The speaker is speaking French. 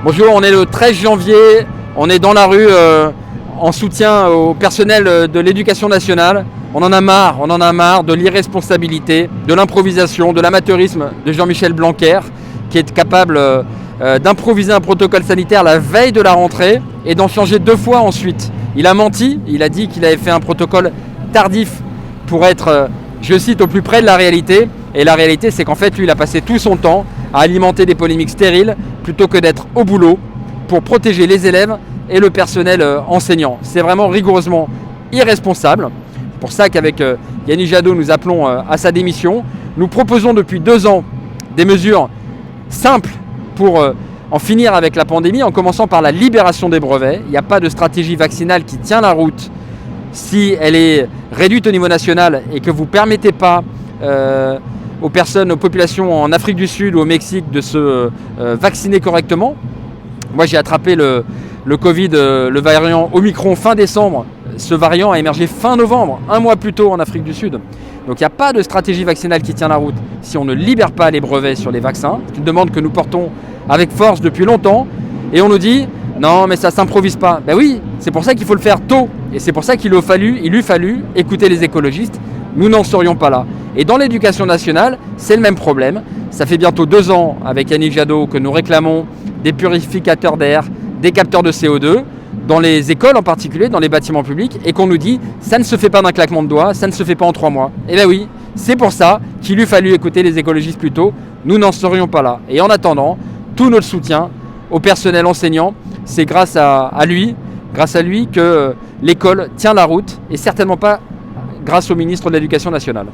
Bonjour, on est le 13 janvier, on est dans la rue en soutien au personnel de l'éducation nationale. On en a marre de l'irresponsabilité, de l'improvisation, de l'amateurisme de Jean-Michel Blanquer, qui est capable d'improviser un protocole sanitaire la veille de la rentrée et d'en changer 2 fois ensuite. Il a menti, il a dit qu'il avait fait un protocole tardif pour être, je cite, au plus près de la réalité. Et la réalité, c'est qu'en fait, lui, il a passé tout son temps à alimenter des polémiques stériles plutôt que d'être au boulot pour protéger les élèves et le personnel enseignant. C'est vraiment rigoureusement irresponsable. C'est pour ça qu'avec Yannick Jadot, nous appelons à sa démission. Nous proposons depuis 2 ans des mesures simples pour en finir avec la pandémie, en commençant par la libération des brevets. Il n'y a pas de stratégie vaccinale qui tient la route si elle est réduite au niveau national et que vous ne permettez pas aux personnes, aux populations en Afrique du Sud ou au Mexique de se vacciner correctement. Moi, j'ai attrapé le Covid, le variant Omicron fin décembre. Ce variant a émergé fin novembre, 1 mois plus tôt en Afrique du Sud. Donc il n'y a pas de stratégie vaccinale qui tient la route si on ne libère pas les brevets sur les vaccins. C'est une demande que nous portons avec force depuis longtemps. Et on nous dit, non mais ça ne s'improvise pas. Ben oui, c'est pour ça qu'il faut le faire tôt. Et c'est pour ça qu'il eût fallu écouter les écologistes. Nous n'en serions pas là. Et dans l'éducation nationale, c'est le même problème. Ça fait bientôt 2 ans avec Yannick Jadot que nous réclamons des purificateurs d'air, des capteurs de CO2, dans les écoles en particulier, dans les bâtiments publics, et qu'on nous dit ça ne se fait pas d'un claquement de doigts, ça ne se fait pas en 3 mois. Et bien oui, c'est pour ça qu'il eût fallu écouter les écologistes plus tôt. Nous n'en serions pas là. Et en attendant, tout notre soutien au personnel enseignant, c'est grâce à lui que l'école tient la route, et certainement pas grâce au ministre de l'Éducation nationale.